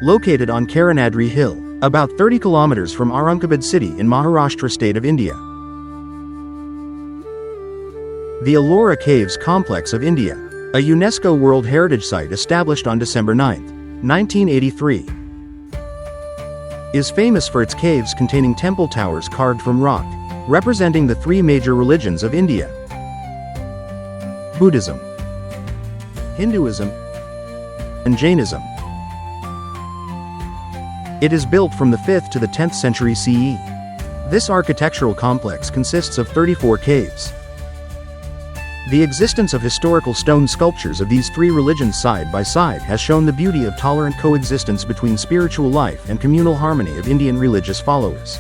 located on Karanadri Hill, about 30 kilometers from Aurangabad city in Maharashtra state of India. The ELLORA Caves Complex of India, a UNESCO World Heritage Site established on December 9, 1983, is famous for its caves containing temple towers carved from rock, representing the three major religions of India: Buddhism, Hinduism, and Jainism. It is built from the 5th to the 10th century CE. This architectural complex consists of 34 caves. The existence of historical stone sculptures of these three religions side by side has shown the beauty of tolerant coexistence between spiritual life and communal harmony of Indian religious followers.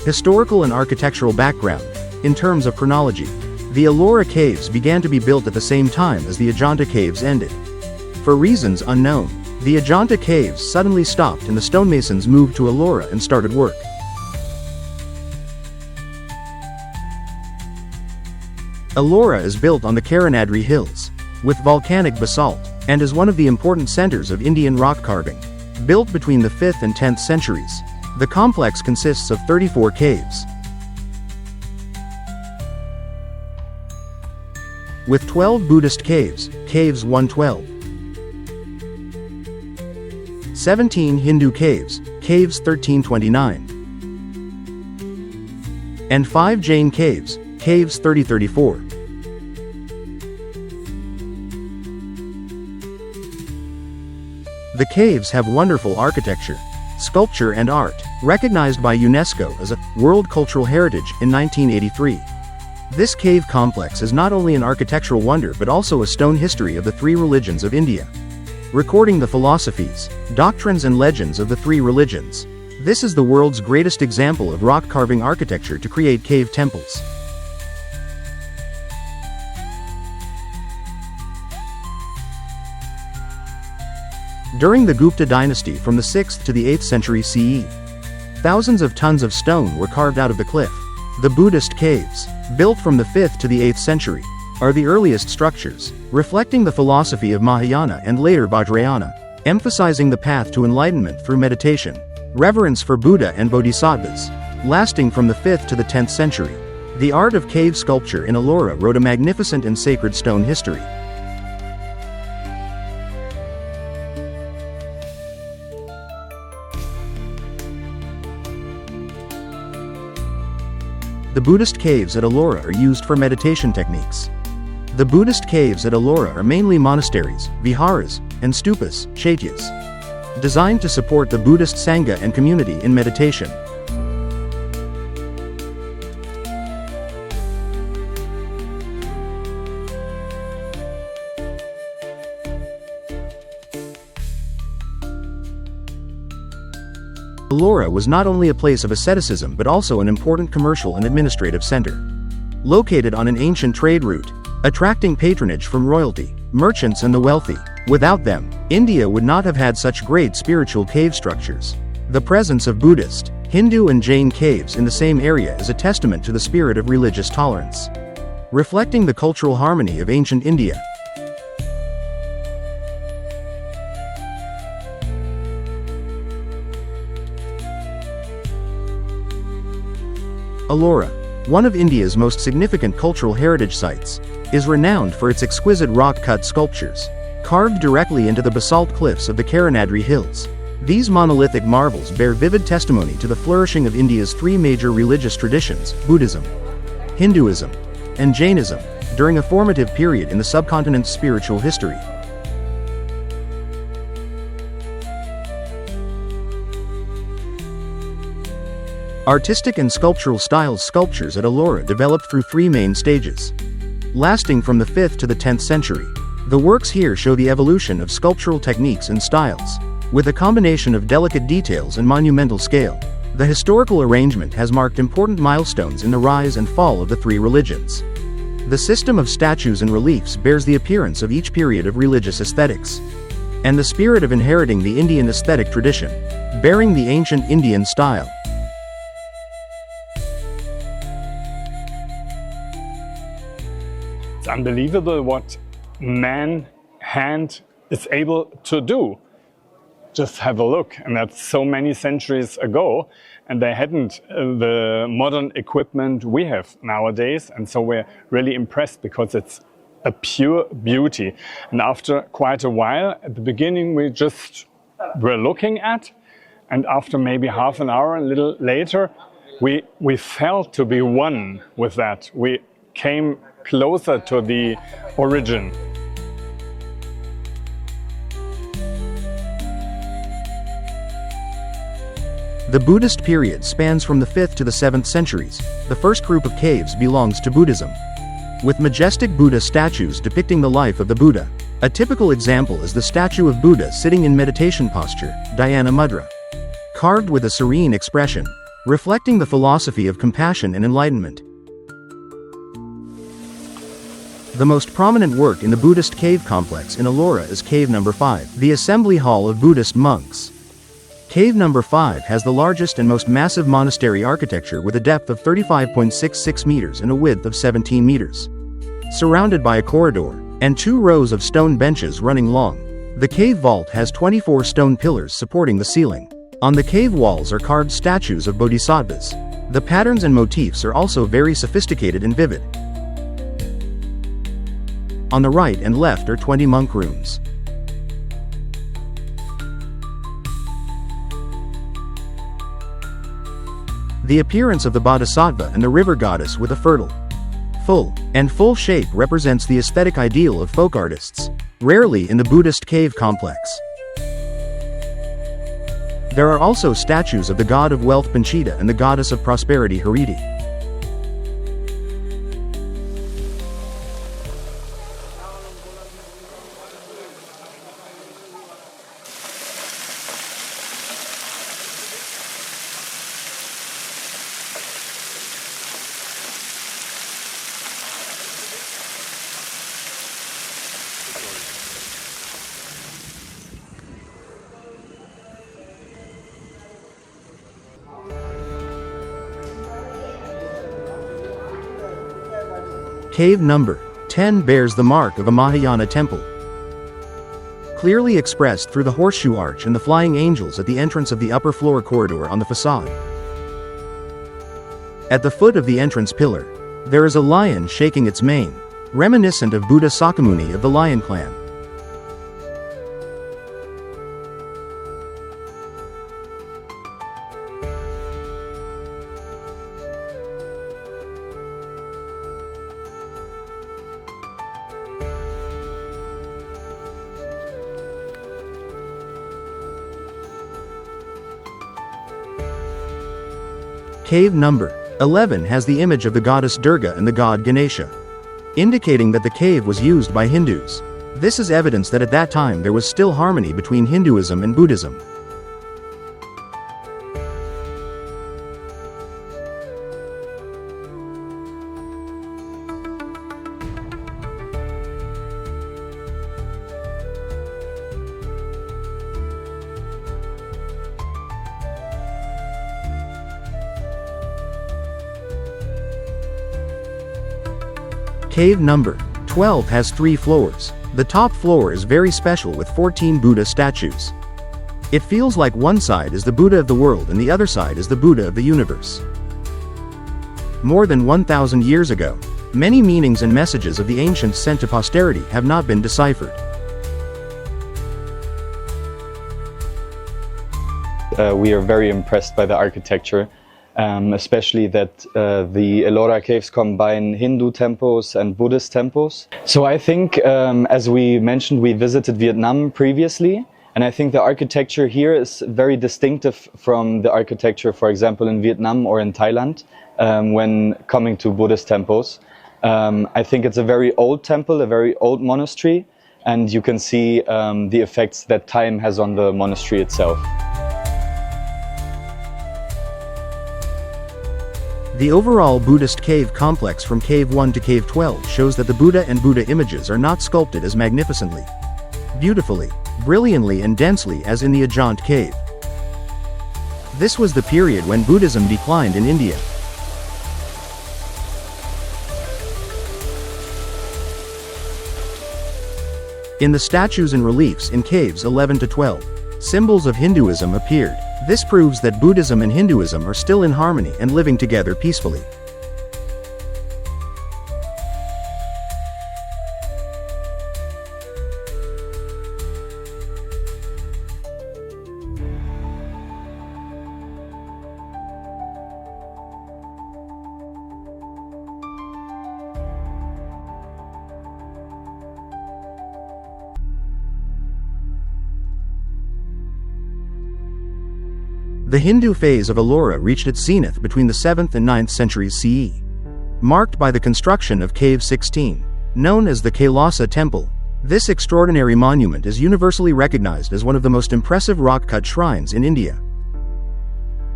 Historical and architectural background. In terms of chronology, the ELLORA Caves began to be built at the same time as the Ajanta Caves ended. For reasons unknown, the Ajanta Caves suddenly stopped and the stonemasons moved to ELLORA and started work. ELLORA is built on the Karanadri Hills, with volcanic basalt, and is one of the important centers of Indian rock carving. Built between the 5th and 10th centuries, the complex consists of 34 caves, with 12 Buddhist caves, caves 112, 17 Hindu caves, caves 1329, and 5 Jain caves, caves 3034. The caves have wonderful architecture, sculpture and art, recognized by UNESCO as a World Cultural Heritage in 1983. This cave complex is not only an architectural wonder but also a stone history of the three religions of India, recording the philosophies, doctrines and legends of the three religions. This is the world's greatest example of rock carving architecture to create cave temples. During the Gupta dynasty from the 6th to the 8th century CE, thousands of tons of stone were carved out of the cliff. The Buddhist caves, built from the 5th to the 8th century, are the earliest structures, reflecting the philosophy of Mahayana and later Vajrayana, emphasizing the path to enlightenment through meditation, reverence for Buddha and Bodhisattvas. Lasting from the 5th to the 10th century, the art of cave sculpture in ELLORA wrote a magnificent and sacred stone history. The Buddhist caves at ELLORA are used for meditation techniques. The Buddhist caves at ELLORA are mainly monasteries, viharas, and stupas, chaityas, designed to support the Buddhist Sangha and community in meditation. ELLORA was not only a place of asceticism but also an important commercial and administrative center. Located on an ancient trade route, attracting patronage from royalty, merchants and the wealthy. Without them, India would not have had such great spiritual cave structures. The presence of Buddhist, Hindu and Jain caves in the same area is a testament to the spirit of religious tolerance, reflecting the cultural harmony of ancient India. ELLORA, one of India's most significant cultural heritage sites, is renowned for its exquisite rock-cut sculptures, carved directly into the basalt cliffs of the Karanadri Hills. These monolithic marvels bear vivid testimony to the flourishing of India's three major religious traditions, Buddhism, Hinduism, and Jainism, during a formative period in the subcontinent's spiritual history. Artistic and sculptural styles. Sculptures at ELLORA developed through three main stages, lasting from the 5th to the 10th century. The works here show the evolution of sculptural techniques and styles, with a combination of delicate details and monumental scale. The historical arrangement has marked important milestones in the rise and fall of the three religions. The system of statues and reliefs bears the appearance of each period of religious aesthetics, and the spirit of inheriting the Indian aesthetic tradition, bearing the ancient Indian style. It's unbelievable what man hand is able to do. Just have a look, and that's so many centuries ago, and they hadn't the modern equipment we have nowadays, and so we're really impressed because it's a pure beauty. And after quite a while, at the beginning we just were looking at, and after maybe half an hour, a little later, we felt to be one with that. We came closer to the origin. The Buddhist period spans from the 5th to the 7th centuries. The first group of caves belongs to Buddhism, with majestic Buddha statues depicting the life of the Buddha. A typical example is the statue of Buddha sitting in meditation posture, Dhyana Mudra, carved with a serene expression, reflecting the philosophy of compassion and enlightenment. The most prominent work in the Buddhist cave complex in ELLORA is Cave No. 5, the Assembly Hall of Buddhist monks. Cave No. 5 has the largest and most massive monastery architecture with a depth of 35.66 meters and a width of 17 meters. Surrounded by a corridor and 2 rows of stone benches running long, the cave vault has 24 stone pillars supporting the ceiling. On the cave walls are carved statues of bodhisattvas. The patterns and motifs are also very sophisticated and vivid. On the right and left are 20 monk rooms. The appearance of the bodhisattva and the river goddess with a fertile, full shape represents the aesthetic ideal of folk artists, rarely in the Buddhist cave complex. There are also statues of the god of wealth Panchita and the goddess of prosperity Hariti. Cave No. 10 bears the mark of a Mahayana temple, clearly expressed through the horseshoe arch and the flying angels at the entrance of the upper floor corridor on the facade. At the foot of the entrance pillar, there is a lion shaking its mane, reminiscent of Buddha Sakyamuni of the Lion Clan. Cave No. 11 has the image of the goddess Durga and the god Ganesha, indicating that the cave was used by Hindus. This is evidence that at that time there was still harmony between Hinduism and Buddhism. Cave No. 12 has 3 floors. The top floor is very special with 14 Buddha statues. It feels like one side is the Buddha of the world and the other side is the Buddha of the universe. More than 1,000 years ago, many meanings and messages of the ancients sent to posterity have not been deciphered. We are very impressed by the architecture. Especially that the ELLORA caves combine Hindu temples and Buddhist temples. So I think, as we mentioned, we visited Vietnam previously, and I think the architecture here is very distinctive from the architecture, for example, in Vietnam or in Thailand, when coming to Buddhist temples. I think it's a very old temple, a very old monastery, and you can see the effects that time has on the monastery itself. The overall Buddhist cave complex from Cave 1 to Cave 12 shows that the Buddha and Buddha images are not sculpted as magnificently, beautifully, brilliantly and densely as in the Ajanta cave. This was the period when Buddhism declined in India. In the statues and reliefs in caves 11 to 12, symbols of Hinduism appeared. This proves that Buddhism and Hinduism are still in harmony and living together peacefully. The Hindu phase of ELLORA reached its zenith between the 7th and 9th centuries CE, marked by the construction of Cave 16, known as the Kailasa Temple. This extraordinary monument is universally recognized as one of the most impressive rock-cut shrines in India.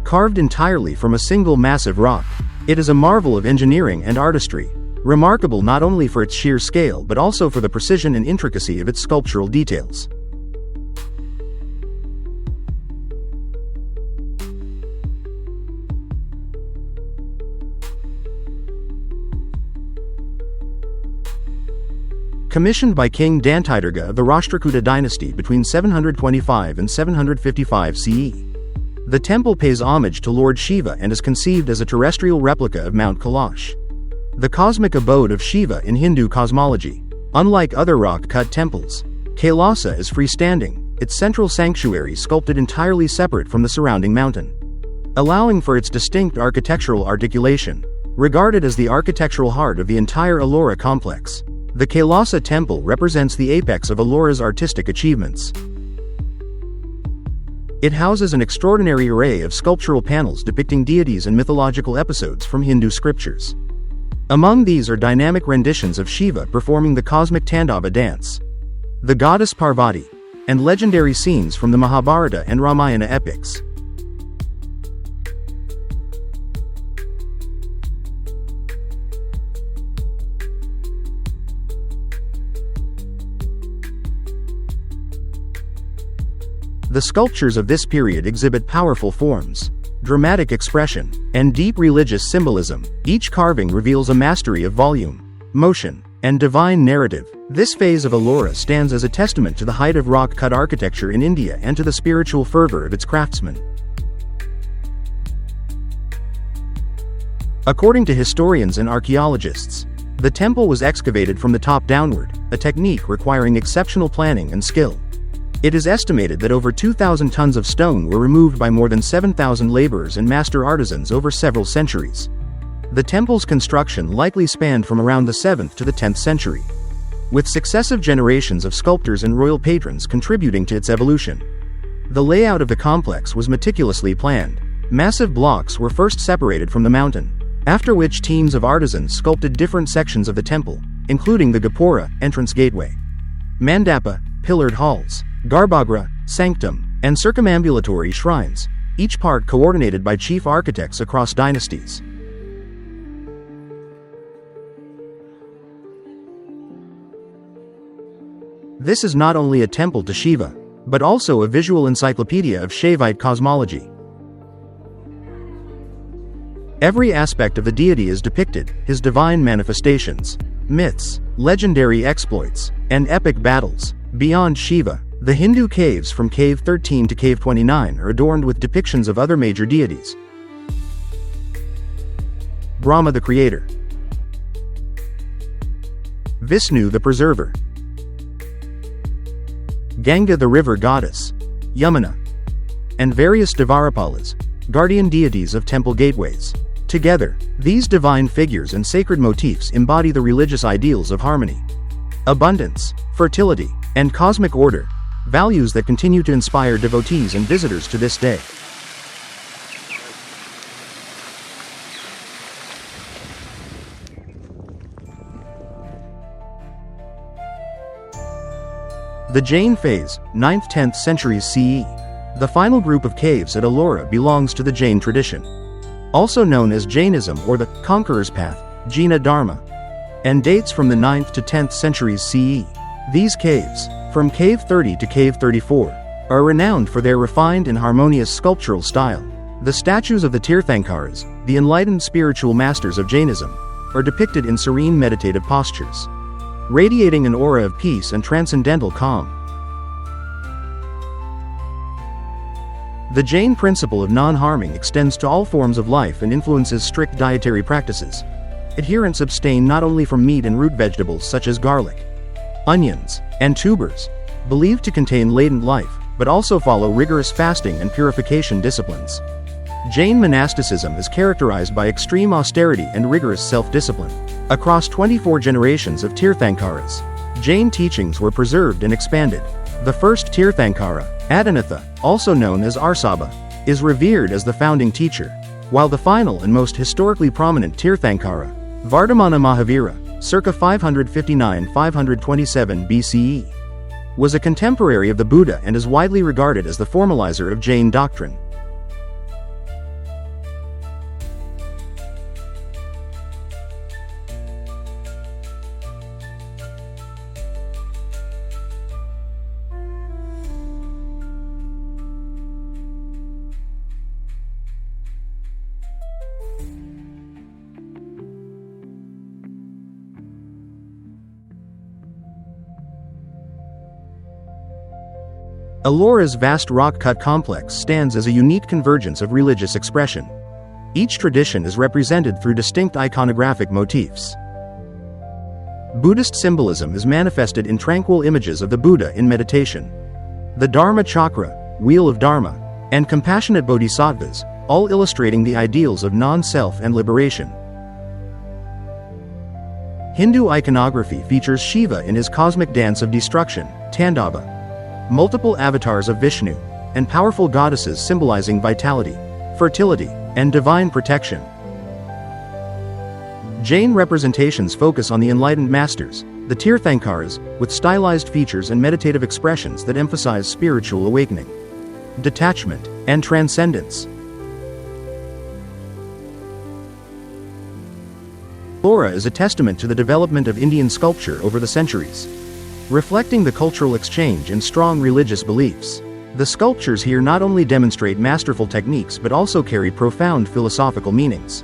Carved entirely from a single massive rock, it is a marvel of engineering and artistry, remarkable not only for its sheer scale but also for the precision and intricacy of its sculptural details. Commissioned by King THgsmåNG of the Rashtrakuta dynasty between 725 and 755 CE. The temple pays homage to Lord Shiva and is conceived as a terrestrial replica of Mount Kailash, the cosmic abode of Shiva in Hindu cosmology. Unlike other rock-cut temples, Kailasa is freestanding, its central sanctuary sculpted entirely separate from the surrounding mountain, allowing for its distinct architectural articulation. Regarded as the architectural heart of the entire ELLORA complex, the Kailasa temple represents the apex of ELLORA's artistic achievements. It houses an extraordinary array of sculptural panels depicting deities and mythological episodes from Hindu scriptures. Among these are dynamic renditions of Shiva performing the cosmic Tandava dance, the goddess Parvati, and legendary scenes from the Mahabharata and Ramayana epics. The sculptures of this period exhibit powerful forms, dramatic expression, and deep religious symbolism. Each carving reveals a mastery of volume, motion, and divine narrative. This phase of ELLORA stands as a testament to the height of rock-cut architecture in India and to the spiritual fervor of its craftsmen. According to historians and archaeologists, the temple was excavated from the top downward, a technique requiring exceptional planning and skill. It is estimated that over 2,000 tons of stone were removed by more than 7,000 laborers and master artisans over several centuries. The temple's construction likely spanned from around the 7th to the 10th century, with successive generations of sculptors and royal patrons contributing to its evolution. The layout of the complex was meticulously planned. Massive blocks were first separated from the mountain, after which teams of artisans sculpted different sections of the temple, including the Gopura, entrance gateway, Mandapa, pillared halls, Garbhagriha, sanctum, and circumambulatory shrines, each part coordinated by chief architects across dynasties. This is not only a temple to Shiva, but also a visual encyclopedia of Shaivite cosmology. Every aspect of the deity is depicted: his divine manifestations, myths, legendary exploits, and epic battles. Beyond Shiva, the Hindu caves from Cave 13 to Cave 29 are adorned with depictions of other major deities. Brahma the creator, Vishnu the preserver, Ganga the river goddess, Yamuna, and various Devarapalas, guardian deities of temple gateways. Together, these divine figures and sacred motifs embody the religious ideals of harmony, abundance, fertility, and cosmic order, values that continue to inspire devotees and visitors to this day. The Jain phase, 9th-10th centuries CE. The final group of caves at ELLORA belongs to the Jain tradition, also known as Jainism or the Conqueror's Path, Jina Dharma, and dates from the 9th to 10th centuries CE. These caves, from Cave 30 to Cave 34, are renowned for their refined and harmonious sculptural style. The statues of the Tirthankaras, the enlightened spiritual masters of Jainism, are depicted in serene meditative postures, radiating an aura of peace and transcendental calm. The Jain principle of non-harming extends to all forms of life and influences strict dietary practices. Adherents abstain not only from meat and root vegetables such as garlic, onions, and tubers, believed to contain latent life, but also follow rigorous fasting and purification disciplines. Jain monasticism is characterized by extreme austerity and rigorous self-discipline. Across 24 generations of Tirthankaras, Jain teachings were preserved and expanded. The first Tirthankara, Adinatha, also known as Arsabha, is revered as the founding teacher, while the final and most historically prominent Tirthankara, Vardhamana Mahavira, circa 559–527 BCE, was a contemporary of the Buddha and is widely regarded as the formalizer of Jain doctrine. ELLORA's vast rock-cut complex stands as a unique convergence of religious expression. Each tradition is represented through distinct iconographic motifs. Buddhist symbolism is manifested in tranquil images of the Buddha in meditation. The Dharma Chakra, Wheel of Dharma, and compassionate bodhisattvas, all illustrating the ideals of non-self and liberation. Hindu iconography features Shiva in his cosmic dance of destruction, Tandava, multiple avatars of Vishnu, and powerful goddesses symbolizing vitality, fertility, and divine protection. Jain representations focus on the enlightened masters, the Tirthankaras, with stylized features and meditative expressions that emphasize spiritual awakening, detachment, and transcendence. ELLORA is a testament to the development of Indian sculpture over the centuries, reflecting the cultural exchange and strong religious beliefs. The sculptures here not only demonstrate masterful techniques but also carry profound philosophical meanings,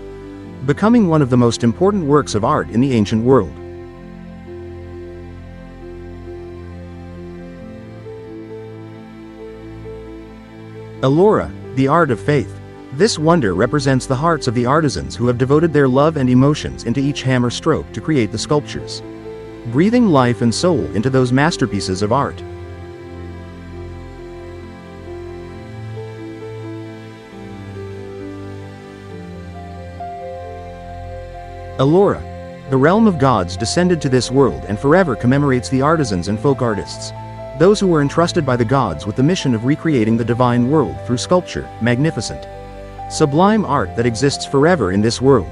becoming one of the most important works of art in the ancient world. ELLORA, the art of faith. This wonder represents the hearts of the artisans who have devoted their love and emotions into each hammer stroke to create the sculptures, breathing life and soul into those masterpieces of art. ELLORA, the realm of gods descended to this world and forever commemorates the artisans and folk artists, those who were entrusted by the gods with the mission of recreating the divine world through sculpture, magnificent, sublime art that exists forever in this world.